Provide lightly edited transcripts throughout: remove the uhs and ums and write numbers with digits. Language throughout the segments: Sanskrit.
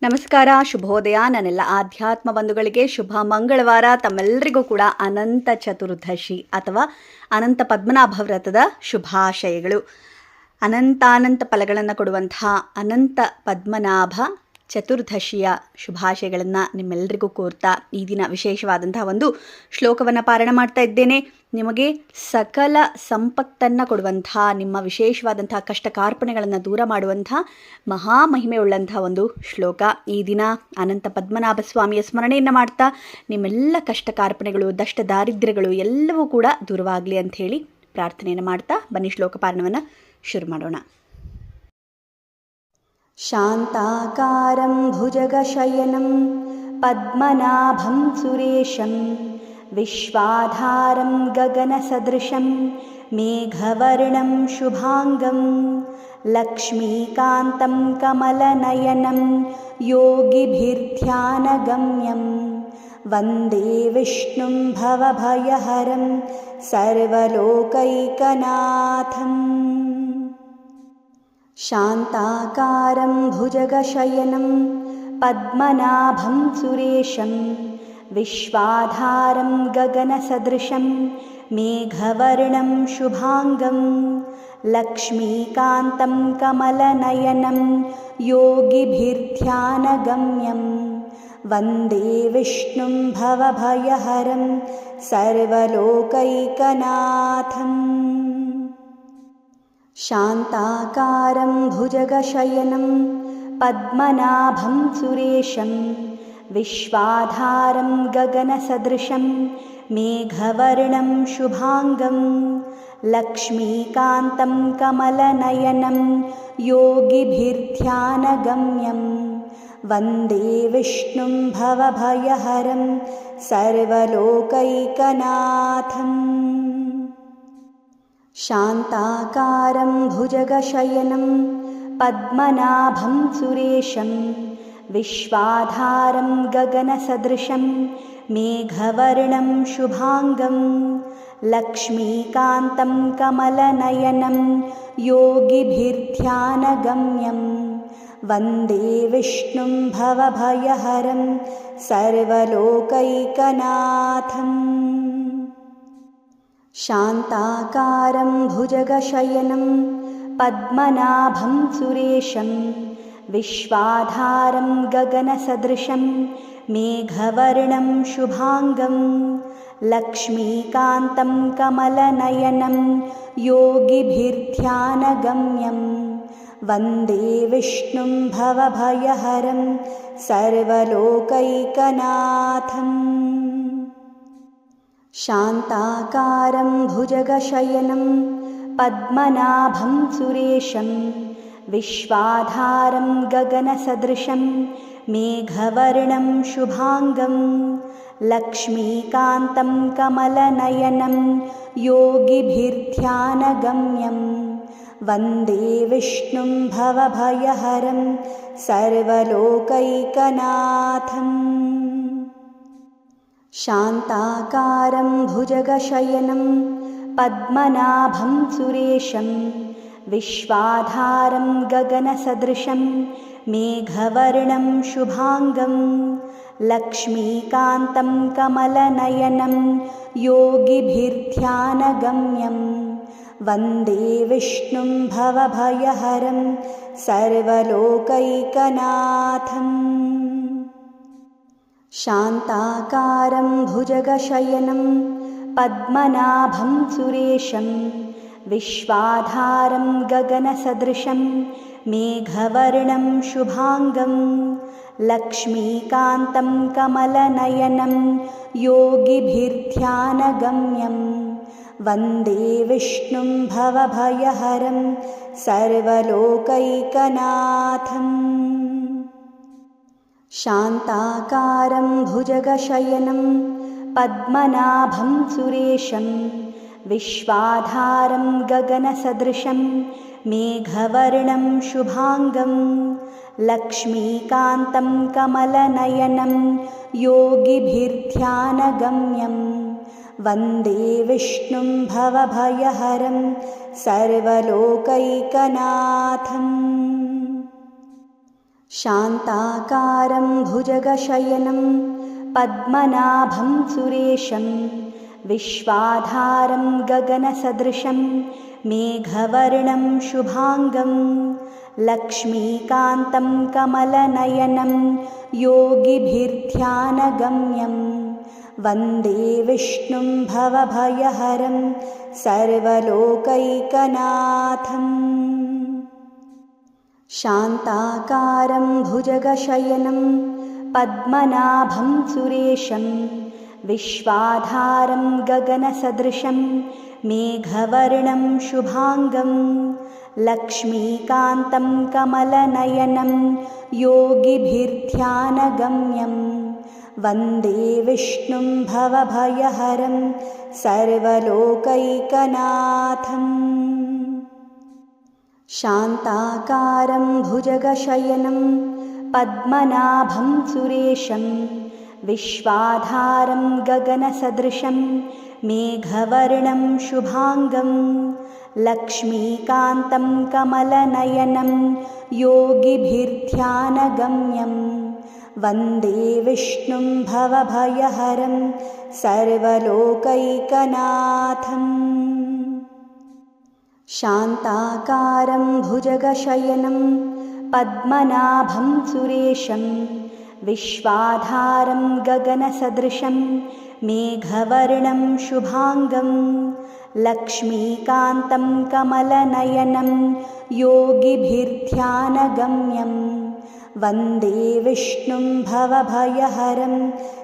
ನಮಸ್ಕಾರ, ಶುಭೋದಯ. ನನ್ನೆಲ್ಲ ಆಧ್ಯಾತ್ಮ ಬಂಧುಗಳಿಗೆ ಶುಭ ಮಂಗಳವಾರ. ತಮ್ಮೆಲ್ಲರಿಗೂ ಕೂಡ ಅನಂತ ಚತುರ್ದಶಿ ಅಥವಾ ಅನಂತ ಪದ್ಮನಾಭ ವ್ರತದ ಶುಭಾಶಯಗಳು. ಅನಂತಾನಂತ ಫಲಗಳನ್ನು ಕೊಡುವಂತಹ ಅನಂತ ಪದ್ಮನಾಭ ಚತುರ್ದಶಿಯ ಶುಭಾಶಯಗಳನ್ನು ನಿಮ್ಮೆಲ್ಲರಿಗೂ ಕೋರ್ತಾ ಈ ದಿನ ವಿಶೇಷವಾದಂತಹ ಒಂದು ಶ್ಲೋಕವನ್ನು ಪಾರಾಯಣ ಮಾಡ್ತಾ ಇದ್ದೇನೆ. ನಿಮಗೆ ಸಕಲ ಸಂಪತ್ತನ್ನು ಕೊಡುವಂತಹ, ನಿಮ್ಮ ವಿಶೇಷವಾದಂತಹ ಕಷ್ಟ ಕಾರ್ಪಣೆಗಳನ್ನು ದೂರ ಮಾಡುವಂತಹ ಮಹಾಮಹಿಮೆ ಉಳ್ಳಂತಹ ಒಂದು ಶ್ಲೋಕ. ಈ ದಿನ ಅನಂತ ಪದ್ಮನಾಭ ಸ್ವಾಮಿಯ ಸ್ಮರಣೆಯನ್ನು ಮಾಡ್ತಾ ನಿಮ್ಮೆಲ್ಲ ಕಷ್ಟ ಕಾರ್ಪಣೆಗಳು, ದಷ್ಟ ದಾರಿದ್ರ್ಯಗಳು ಎಲ್ಲವೂ ಕೂಡ ದೂರವಾಗಲಿ ಅಂಥೇಳಿ ಪ್ರಾರ್ಥನೆಯನ್ನು ಮಾಡ್ತಾ ಬನ್ನಿ ಶ್ಲೋಕ ಪಾರಣವನ್ನು ಶುರು ಮಾಡೋಣ. ಶಾಂತಾಕಾರಂ ಭುಜಗಶಯನಂ ಪದ್ಮನಾಭಂ ಸುರೇಶಂ ವಿಶ್ವಾಧಾರಂ ಗಗನಸದೃಶಂ ಮೇಘವರ್ಣಂ ಶುಭಾಂಗಂ ಲಕ್ಷ್ಮೀಕಾಂತಂ ಕಮಲನಯನಂ ಯೋಗಿಭಿರ್ಧ್ಯಾನಗಮ್ಯಂ ವಂದೇ ವಿಷ್ಣುಂ ಭವಭಯಹರಂ ಸರ್ವಲೋಕೈಕನಾಥಂ. ಶಾಂತಾಕಾರಂ ಭುಜಗಶಯನಂ ಪದ್ಮನಾಭಂ ಸುರೇಶಂ ವಿಶ್ವಾಧಾರಂ ಗಗನಸದೃಶಂ ಮೇಘವರ್ಣಂ ಶುಭಾಂಗಂ ಲಕ್ಷ್ಮೀಕಾಂತಂ ಕಮಲನಯನಂ ಯೋಗಿಭಿರ್ಧ್ಯಾನಗಮ್ಯಂ ವಂದೇ ವಿಷ್ಣುಂ ಭವಭಯಹರಂ ಸರ್ವಲೋಕೈಕನಾಥಂ. ಶಾಂತಾಕಾರಂ ಭುಜಗಶಯನಂ ಪದ್ಮನಾಭಂ ಸುರೇಶಂ ವಿಶ್ವಾಧಾರಂ ಗಗನಸದೃಶಂ ಮೇಘವರ್ಣಂ ಶುಭಾಂಗಂ ಲಕ್ಷ್ಮೀಕಾಂತಂ ಕಮಲನಯನಂ ಯೋಗಿಭಿರ್ಧ್ಯಾನಗಮ್ಯಂ ವಂದೇ ವಿಷ್ಣುಂ ಭವಭಯಹರಂ ಸರ್ವಲೋಕೈಕನಾಥಂ. ಶಾಂತಾಕಾರಂ ಭುಜಗಶಯನಂ ಪದ್ಮನಾಭಂ ಸುರೇಶಂ ವಿಶ್ವಾಧಾರಂ ಗಗನಸದೃಶಂ ಮೇಘವರ್ಣಂ ಶುಭಾಂಗಂ ಲಕ್ಷ್ಮೀಕಾಂತಂ ಕಮಲನಯನಂ ಯೋಗಿಭಿರ್ಧ್ಯಾನಗಮ್ಯಂ ವಂದೇ ವಿಷ್ಣುಂ ಭವಭಯಹರಂ ಸರ್ವಲೋಕೈಕನಾಥಂ. ಶಾಂತಾಕಾರಂ ಭುಜಗಶಯನಂ ಪದ್ಮನಾಭಂ ಸುರೇಶಂ ವಿಶ್ವಾಧಾರಂ ಗಗನಸದೃಶಂ ಮೇಘವರ್ಣಂ ಶುಭಾಂಗಂ ಲಕ್ಷ್ಮೀಕಾಂತಂ ಕಮಲನಯನಂ ಯೋಗಿಭಿರ್ಧ್ಯಾನಗಮ್ಯಂ ವಂದೇ ವಿಷ್ಣುಂ ಭವಭಯಹರಂ ಸರ್ವಲೋಕೈಕನಾಥಂ. ಶಾಂತಾಕಾರಂ ಭುಜಗಶಯನಂ ಪದ್ಮನಾಭಂ ಸುರೇಶಂ ವಿಶ್ವಾಧಾರಂ ಗಗನಸದೃಶಂ ಮೇಘವರ್ಣಂ ಶುಭಾಂಗಂ ಲಕ್ಷ್ಮೀಕಾಂತಂ ಕಮಲನಯನಂ ಯೋಗಿಭಿರ್ಧ್ಯಾನಗಮ್ಯಂ ವಂದೇ ವಿಷ್ಣುಂ ಭವಭಯಹರಂ ಸರ್ವಲೋಕೈಕನಾಥಂ. ಶಾಂತಾಕಾರಂ ಭುಜಗಶಯನಂ ಪದ್ಮನಾಭಂ ಸುರೇಶಂ ವಿಶ್ವಾಧಾರಂ ಗಗನಸದೃಶಂ ಮೇಘವರ್ಣಂ ಶುಭಾಂಗಂ ಲಕ್ಷ್ಮೀಕಾಂತಂ ಕಮಲನಯನಂ ಯೋಗಿಭಿರ್ಧ್ಯಾನಗಮ್ಯಂ ವಂದೇ ವಿಷ್ಣುಂ ಭವಭಯಹರಂ ಸರ್ವಲೋಕೈಕನಾಥಂ. ಶಾಂತಾಕಾರಂ ಭುಜಗಶಯನಂ ಪದ್ಮನಾಭಂ ಸುರೇಶಂ ವಿಶ್ವಾಧಾರಂ ಗಗನಸದೃಶಂ ಮೇಘವರ್ಣಂ ಶುಭಾಂಗಂ ಲಕ್ಷ್ಮೀಕಾಂತಂ ಕಮಲನಯನಂ ಯೋಗಿಭಿರ್ಧ್ಯಾನಗಮ್ಯಂ ವಂದೇ ವಿಷ್ಣುಂ ಭವಭಯಹರಂ ಸರ್ವಲೋಕೈಕನಾಥಂ. ಶಾಂತಾಕಾರಂ ಭುಜಗಶಯನಂ ಪದ್ಮನಾಭಂ ಸುರೇಶಂ ವಿಶ್ವಾಧಾರಂ ಗಗನಸದೃಶಂ ಮೇಘವರ್ಣಂ ಶುಭಾಂಗಂ ಲಕ್ಷ್ಮೀಕಾಂತಂ ಕಮಲನಯನಂ ಯೋಗಿಭಿರ್ಧ್ಯಾನಗಮ್ಯಂ ವಂದೇ ವಿಷ್ಣುಂ ಭವಭಯಹರಂ ಸರ್ವಲೋಕೈಕನಾಥಂ. शान्ताकारं भुजगशयनं पद्मनाभं सुरेशं विश्वाधारं गगनसदृशं मेघवर्णं शुभाङ्गं लक्ष्मीकान्तं कमलनयनं योगिभिर्ध्यानगम्यं वन्दे विष्णुं भवभयहरं सर्वलोकैकनाथम्। शान्ताकारं भुजगशयनं पद्मनाभं सुरेशं विश्वाधारं गगनसदृशं मेघवर्णं शुभाङ्गं लक्ष्मीकान्तं कमलनयनं योगिभिर्ध्यानगम्यं वन्दे विष्णुं भवभयहरं सर्वलोकैकनाथम्। शान्ताकारं भुजगशयनं पद्मनाभं सुरेशं विश्वाधारं गगनसदृशं मेघवर्णं शुभाङ्गं लक्ष्मीकान्तं कमलनयनं योगिभिर्ध्यानगम्यं वन्दे विष्णुं भवभयहरं सर्वलोकैकनाथम्। शान्ताकारं भुजगशयनं पद्मनाभं सुरेशं विश्वाधारं गगनसदृशं मेघवर्णं शुभाङ्गं लक्ष्मीकान्तं कमलनयनं योगिभिर्ध्यानगम्यं वन्दे विष्णुं भवभयहरं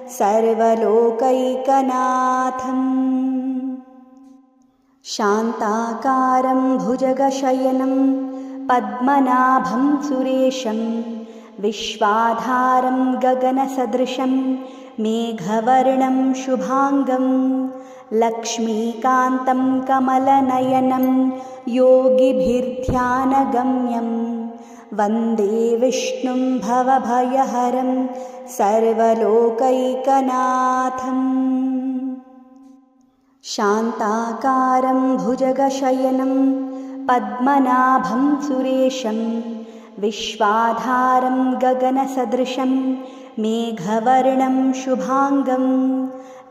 सर्वलोकैकनाथम्। शान्ताकारं भुजगशयनं पद्मनाभं सुरेशं विश्वाधारं गगनसदृशं मेघवर्णं शुभाङ्गं लक्ष्मीकान्तं कमलनयनं योगिभिर्ध्यानगम्यं वन्दे विष्णुं भवभयहरं सर्वलोकैकनाथम्। शान्ताकारं भुजगशयनं पद्मनाभं सुरेशं विश्वाधारं गगनसदृशं मेघवर्णं शुभाङ्गं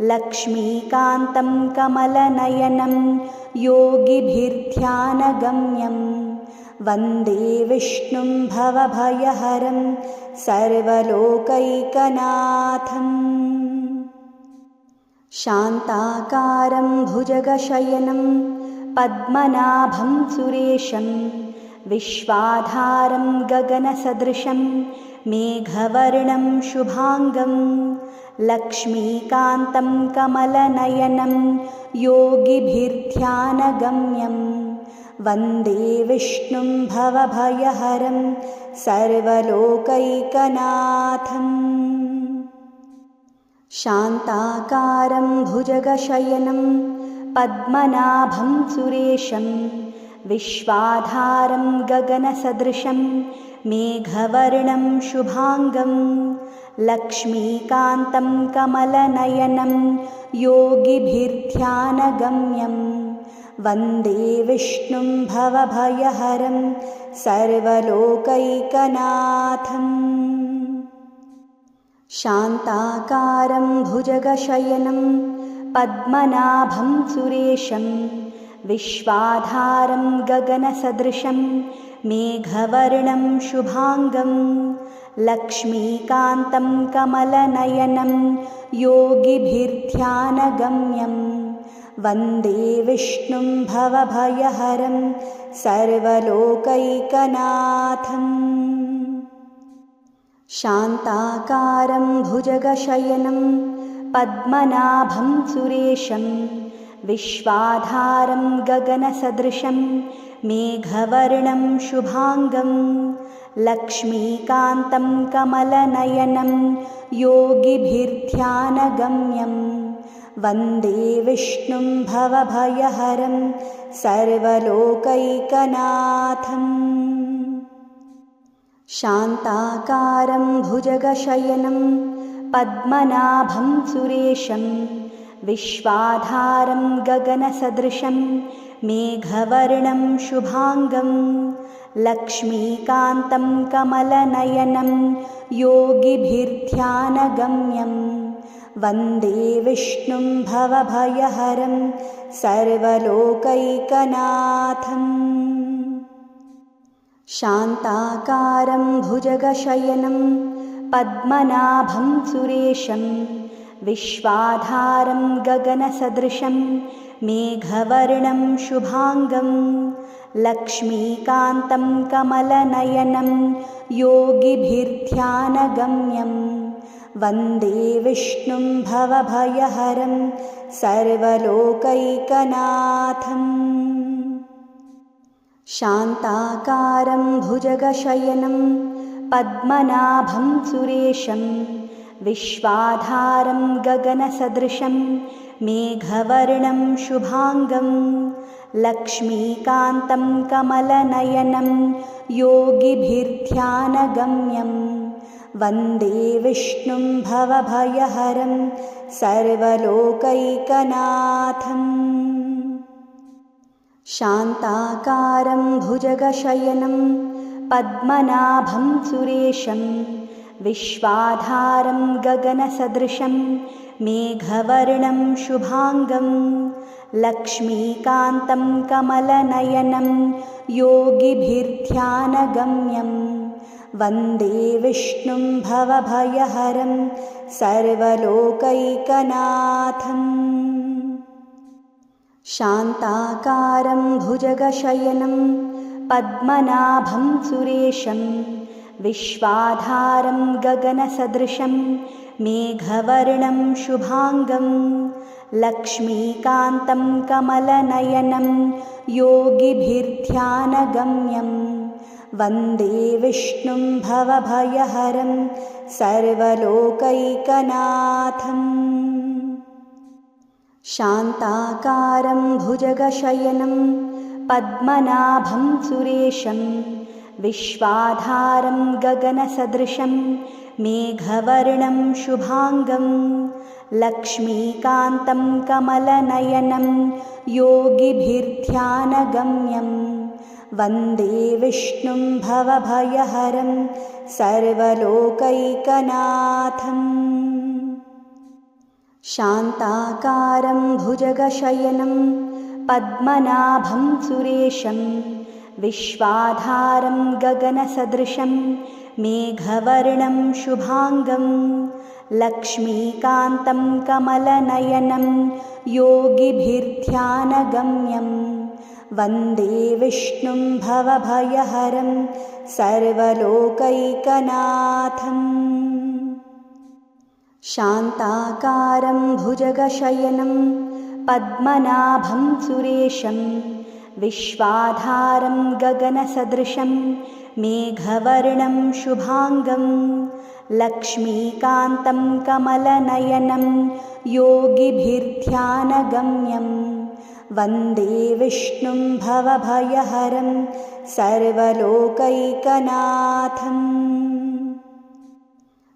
लक्ष्मीकान्तं कमलनयनं योगिभिर्ध्यानगम्यं वन्दे विष्णुं भवभयहरं सर्वलोकैकनाथम्। शान्ताकारं भुजगशयनं पद्मनाभं सुरेशं विश्वाधारं गगनसदृशं मेघवर्णं शुभाङ्गं लक्ष्मीकान्तं कमलनयनं योगिभिर्ध्यानगम्यं वन्दे विष्णुं भवभयहरं सर्वलोकैकनाथम्। शान्ताकारं भुजगशयनं पद्मनाभं सुरेशं विश्वाधारं गगनसदृशं मेघवर्णं शुभाङ्गं लक्ष्मीकान्तं कमलनयनं योगिभिर्ध्यानगम्यं वन्दे विष्णुं भवभयहरं सर्वलोकैकनाथम्। शान्ताकारं भुजगशयनं पद्मनाभं सुरेशं विश्वाधारं गगनसदृशं मेघवर्णं शुभाङ्गं लक्ष्मीकान्तं कमलनयनं योगिभिर्ध्यानगम्यं वन्दे विष्णुं भवभयहरं सर्वलोकैकनाथम्। शान्ताकारं भुजगशयनं पद्मनाभं सुरेशं विश्वाधारं गगनसदृशं मेघवर्णं शुभाङ्गं लक्ष्मीकान्तं कमलनयनं योगिभिर्ध्यानगम्यं वन्दे विष्णुं भवभयहरं सर्वलोकैकनाथम्। शान्ताकारं भुजगशयनं पद्मनाभं सुरेशं विश्वाधारं गगनसदृशं मेघवर्णं शुभाङ्गं लक्ष्मीकान्तं कमलनयनं योगिभिर्ध्यानगम्यं वन्दे विष्णुं भवभयहरं सर्वलोकैकनाथम्। शान्ताकारं भुजगशयनं पद्मनाभं सुरेशं विश्वाधारं गगनसदृशं मेघवर्णं शुभाङ्गं लक्ष्मीकान्तं कमलनयनं योगिभिर्ध्यानगम्यं वन्दे विष्णुं भवभयहरं सर्वलोकैकनाथम्। शान्ताकारं भुजगशयनं पद्मनाभं सुरेशं विश्वाधारं गगनसदृशं मेघवर्णं शुभाङ्गं लक्ष्मीकान्तं कमलनयनं योगिभिर्ध्यानगम्यं वन्दे विष्णुं भवभयहरं सर्वलोकैकनाथम्। शान्ताकारं भुजगशयनं पद्मनाभं सुरेशं विश्वाधारं गगनसदृशं मेघवर्णं शुभाङ्गं लक्ष्मीकान्तं कमलनयनं योगिभिर्ध्यानगम्यं वन्दे विष्णुं भवभयहरं सर्वलोकैकनाथम्। शान्ताकारं भुजगशयनं पद्मनाभं सुरेशं विश्वाधारं गगनसदृशं मेघवर्णं शुभाङ्गं लक्ष्मीकान्तं कमलनयनं योगिभिर्ध्यानगम्यं वन्दे विष्णुं भवभयहरं सर्वलोकैकनाथम्। शान्ताकारं भुजगशयनं पद्मनाभं सुरेशं विश्वाधारं गगनसदृशं मेघवर्णं शुभाङ्गं लक्ष्मीकान्तं कमलनयनं योगिभिर्ध्यानगम्यं वन्दे विष्णुं भवभयहरं सर्वलोकैकनाथम्। शान्ताकारं भुजगशयनं पद्मनाभं सुरेशं विश्वाधारं गगनसदृशं मेघवर्णं शुभाङ्गं लक्ष्मीकान्तं कमलनयनं योगिभिर्ध्यानगम्यं वन्दे विष्णुं भवभयहरं सर्वलोकैकनाथम्। शान्ताकारं भुजगशयनं पद्मनाभं सुरेशं विश्वाधारं गगनसदृशं मेघवर्णं शुभाङ्गं लक्ष्मीकान्तं कमलनयनं योगिभिर्ध्यानगम्यं वन्दे विष्णुं भवभयहरं सर्वलोकैकनाथम्।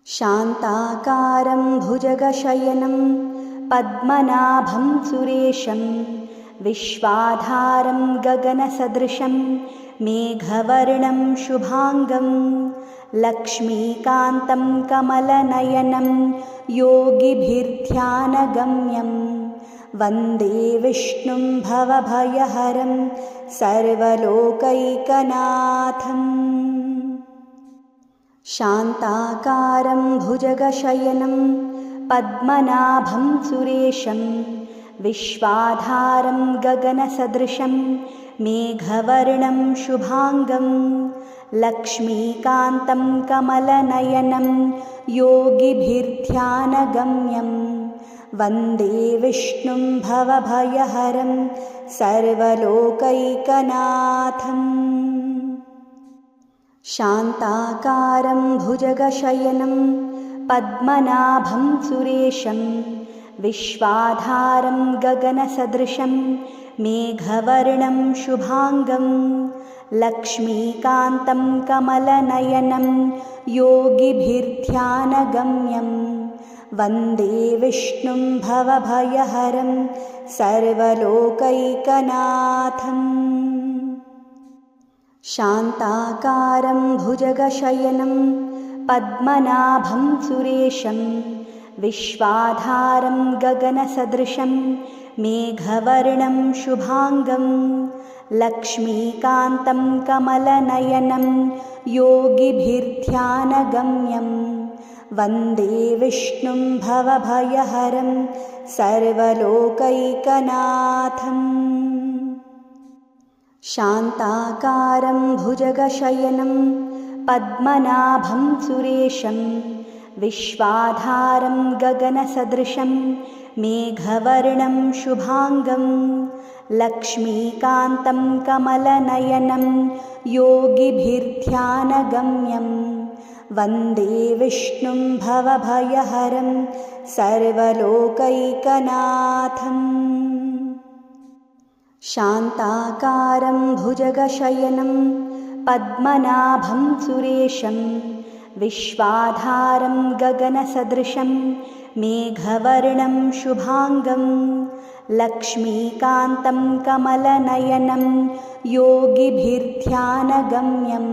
शान्ताकारं भुजगशयनं पद्मनाभं सुरेशं विश्वाधारं गगनसदृशं मेघवर्णं शुभाङ्गं लक्ष्मीकान्तं कमलनयनं योगिभिर्ध्यानगम्यं वन्दे विष्णुं भवभयहरं सर्वलोकैकनाथम्। शान्ताकारं भुजगशयनं पद्मनाभं सुरेशं विश्वाधारं गगनसदृशं मेघवर्णं शुभाङ्गं लक्ष्मीकान्तं कमलनयनं योगिभिर्ध्यानगम्यं वन्दे विष्णुं भवभयहरं सर्वलोकैकनाथम्। शान्ताकारं भुजगशयनं पद्मनाभं सुरेशं विश्वाधारं गगनसदृशं मेघवर्णं शुभाङ्गं लक्ष्मीकान्तं कमलनयनं योगिभिर्ध्यानगम्यं वन्दे विष्णुं भवभयहरं सर्वलोकैकनाथम्। शान्ताकारं भुजगशयनं पद्मनाभं सुरेशं विश्वाधारं गगनसदृशं मेघवर्णं शुभाङ्गं लक्ष्मीकान्तं कमलनयनं योगिभिर्ध्यानगम्यं वन्दे विष्णुं भवभयहरं सर्वलोकैकनाथम्। शान्ताकारं भुजगशयनं पद्मनाभं सुरेशं विश्वाधारं गगनसदृशं मेघवर्णं शुभाङ्गं लक्ष्मीकान्तं कमलनयनं योगिभिर्ध्यानगम्यं वन्दे विष्णुं भवभयहरं सर्वलोकैकनाथम्। शान्ताकारं भुजगशयनं पद्मनाभं सुरेशं विश्वाधारं गगनसदृशं मेघवर्णं शुभाङ्गं लक्ष्मीकान्तं कमलनयनं योगिभिर्ध्यानगम्यं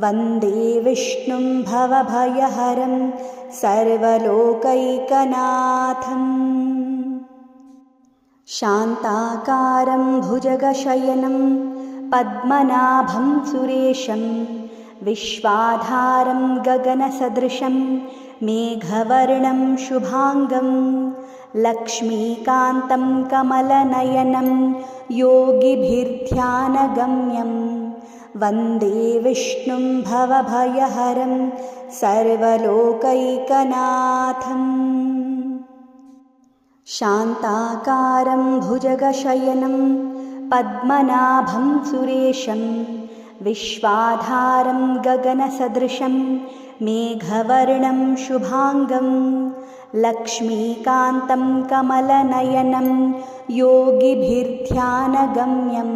वन्दे विष्णुं भवभयहरं सर्वलोकैकनाथम्। शान्ताकारं भुजगशयनं पद्मनाभं सुरेशं विश्वाधारं गगनसदृशं मेघवर्णं शुभाङ्गं लक्ष्मीकान्तं कमलनयनं योगिभिर्ध्यानगम्यं वन्दे विष्णुं भवभयहरं सर्वलोकैकनाथम्। शान्ताकारं भुजगशयनं पद्मनाभं सुरेशं विश्वाधारं गगनसदृशं मेघवर्णं शुभाङ्गं लक्ष्मीकान्तं कमलनयनं योगिभिर्ध्यानगम्यं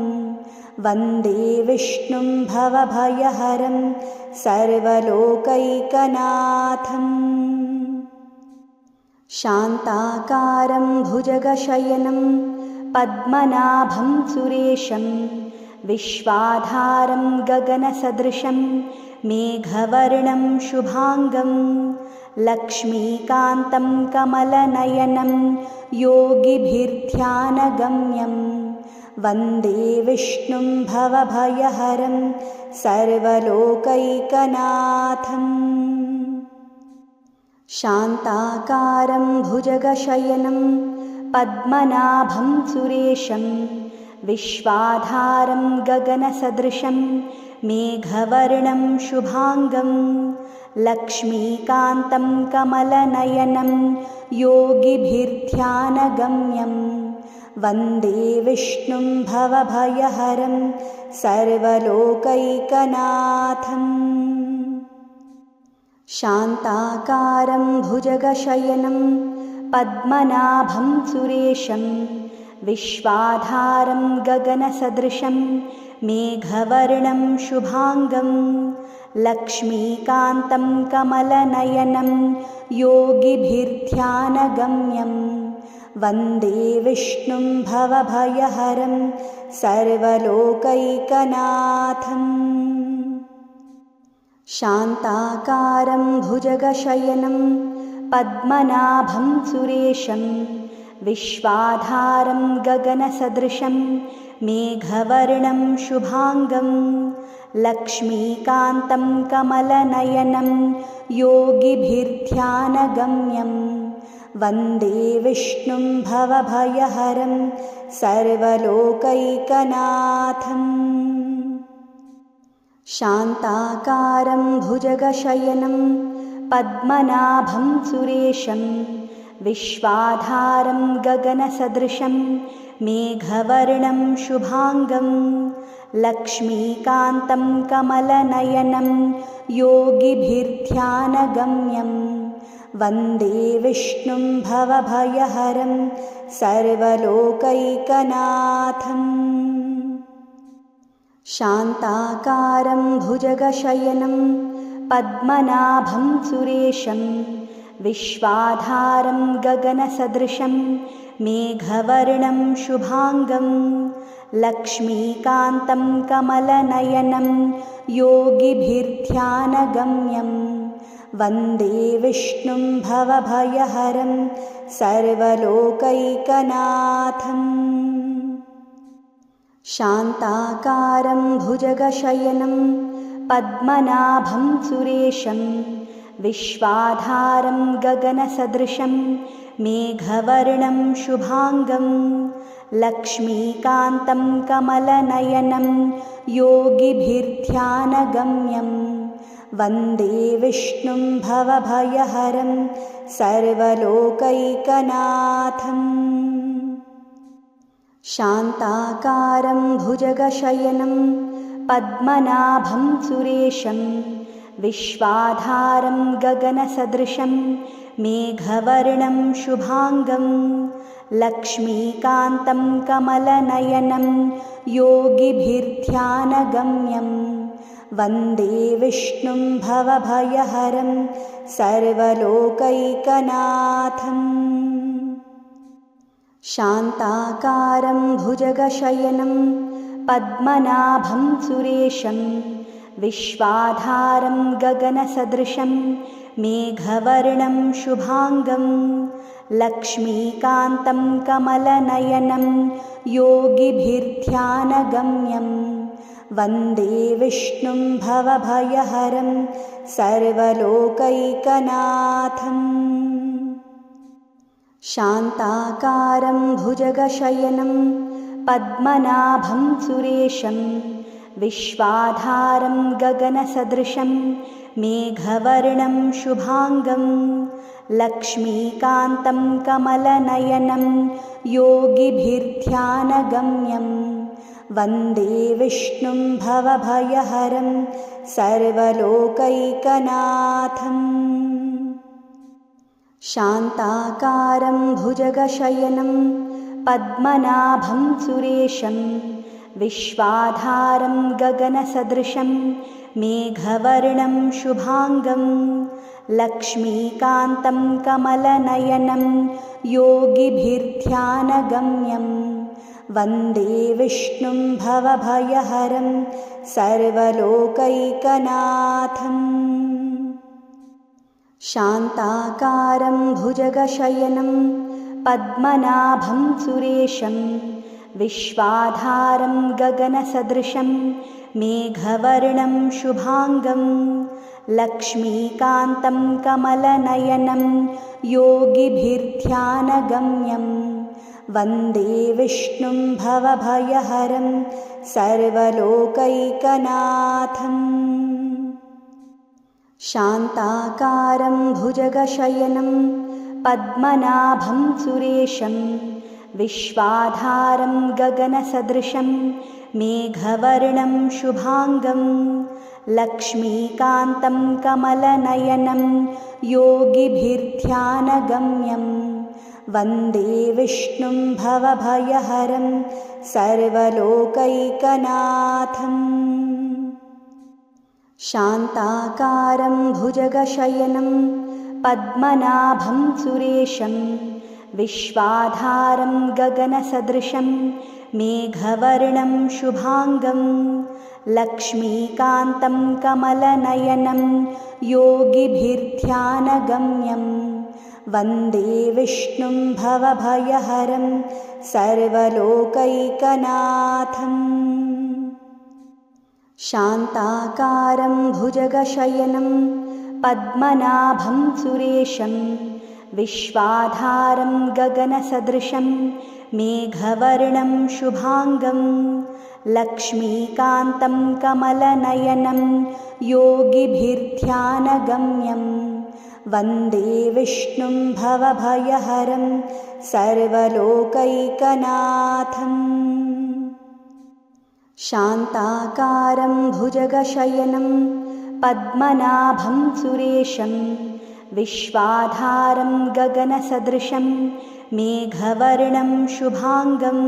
वन्दे विष्णुं भवभयहरं सर्वलोकैकनाथम्। शान्ताकारं भुजगशयनं पद्मनाभं सुरेशं विश्वाधारं गगनसदृशं मेघवर्णं शुभाङ्गं लक्ष्मीकान्तं कमलनयनं योगिभिर्ध्यानगम्यं वन्दे विष्णुं भवभयहरं सर्वलोकैकनाथम्। शान्ताकारं भुजगशयनं पद्मनाभं सुरेशं विश्वाधारं गगनसदृशं मेघवर्णं शुभाङ्गं लक्ष्मीकान्तं कमलनयनं योगिभिर्ध्यानगम्यं वन्दे विष्णुं भवभयहरं सर्वलोकैकनाथम्। शान्ताकारं भुजगशयनं पद्मनाभं सुरेशं विश्वाधारं गगनसदृशं मेघवर्णं शुभाङ्गं लक्ष्मीकान्तं कमलनयनं योगिभिर्ध्यानगम्यं वन्दे विष्णुं भवभयहरं सर्वलोकैकनाथम्। शान्ताकारं भुजगशयनं पद्मनाभं सुरेशं विश्वाधारं गगनसदृशं मेघवर्णं शुभाङ्गं लक्ष्मीकान्तं कमलनयनं योगिभिर्ध्यानगम्यं वन्दे विष्णुं भवभयहरं सर्वलोकैकनाथम्। शान्ताकारं भुजगशयनं पद्मनाभं सुरेशं विश्वाधारं गगनसदृशं मेघवर्णं शुभाङ्गं लक्ष्मीकान्तं कमलनयनं योगिभिर्ध्यानगम्यं वन्दे विष्णुं भवभयहरं सर्वलोकैकनाथम्। शान्ताकारं भुजगशयनं पद्मनाभं सुरेशं विश्वाधारं गगनसदृशं मेघवर्णं शुभाङ्गं लक्ष्मीकान्तं कमलनयनं योगिभिर्ध्यानगम्यं वन्दे विष्णुं भवभयहरं सर्वलोकैकनाथम्। शान्ताकारं भुजगशयनं पद्मनाभं सुरेशं विश्वाधारं गगनसदृशं मेघवर्णं शुभाङ्गं लक्ष्मीकान्तं कमलनयनं योगिभिर्ध्यानगम्यं वन्दे विष्णुं भवभयहरं सर्वलोकैकनाथम्। शान्ताकारं भुजगशयनं पद्मनाभं सुरेशं विश्वाधारं गगनसदृशं मेघवर्णं शुभाङ्गं लक्ष्मीकान्तं कमलनयनं योगिभिर्ध्यानगम्यं वन्दे विष्णुं भवभयहरं सर्वलोकैकनाथम्। शान्ताकारं भुजगशयनं पद्मनाभं सुरेशं विश्वाधारं गगनसदृशं मेघवर्णं शुभाङ्गं लक्ष्मीकान्तं कमलनयनं योगिभिर्ध्यानगम्यं वन्दे विष्णुं भवभयहरं सर्वलोकैकनाथम्। शान्ताकारं भुजगशयनं पद्मनाभं सुरेशं विश्वाधारं गगनसदृशं मेघवर्णं शुभाङ्गं लक्ष्मीकान्तं कमलनयनं योगिभिर्ध्यानगम्यं वन्दे विष्णुं भवभयहरं सर्वलोकैकनाथम्। शान्ताकारं भुजगशयनं पद्मनाभं सुरेशं विश्वाधारं गगनसदृशं मेघवर्णं शुभाङ्गं लक्ष्मीकान्तं कमलनयनं योगिभिर्ध्यानगम्यं वन्दे विष्णुं भवभयहरं सर्वलोकैकनाथम्। शान्ताकारं भुजगशयनं पद्मनाभं सुरेशं विश्वाधारं गगनसदृशं मेघवर्णं शुभाङ्गं लक्ष्मीकान्तं कमलनयनं योगिभिर्ध्यानगम्यं वन्दे विष्णुं भवभयहरं सर्वलोकैकनाथम्। शान्ताकारं भुजगशयनं पद्मनाभं सुरेशं विश्वाधारं गगनसदृशं मेघवर्णं शुभाङ्गं लक्ष्मीकान्तं कमलनयनं योगिभिर्ध्यानगम्यं वन्दे विष्णुं भवभयहरं सर्वलोकैकनाथम्। शान्ताकारं भुजगशयनं पद्मनाभं सुरेशं विश्वाधारं गगनसदृशं मेघवर्णं शुभाङ्गं लक्ष्मीकान्तं कमलनयनं योगिभिर्ध्यानगम्यं वन्दे विष्णुं भवभयहरं सर्वलोकैकनाथम्। शान्ताकारं भुजगशयनं पद्मनाभं सुरेशं विश्वाधारं गगनसदृशं मेघवर्णं शुभाङ्गं लक्ष्मीकान्तं कमलनयनं योगिभिर्ध्यानगम्यं वन्दे विष्णुं भवभयहरं सर्वलोकैकनाथम्। शान्ताकारं भुजगशयनं पद्मनाभं सुरेशं विश्वाधारं गगनसदृशं मेघवर्णं शुभाङ्गं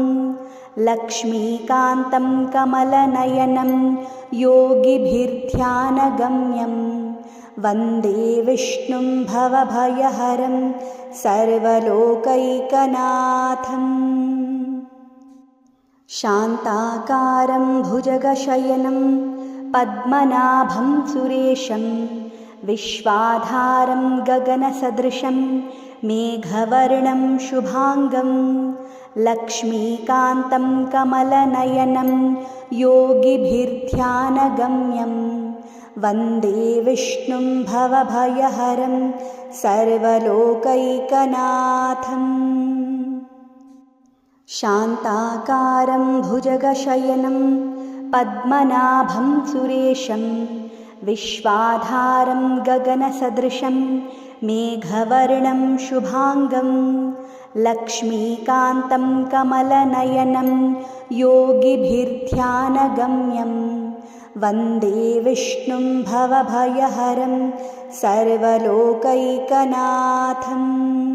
लक्ष्मीकान्तं कमलनयनं योगिभिर्ध्यानगम्यं वन्दे विष्णुं भवभयहरं सर्वलोकैकनाथम्। शान्ताकारं भुजगशयनं पद्मनाभं सुरेशं विश्वाधारं गगनसदृशं मेघवर्णं शुभाङ्गं लक्ष्मीकान्तं कमलनयनं योगिभिर्ध्यानगम्यं वन्दे विष्णुं भवभयहरं सर्वलोकैकनाथम्। शान्ताकारं भुजगशयनं पद्मनाभं सुरेशं विश्वाधारं गगनसदृशं मेघवर्णं शुभाङ्गं लक्ष्मीकान्तं कमलनयनं योगिभिर्ध्यानगम्यं वन्दे विष्णुं भवभयहरं सर्वलोकैकनाथम्।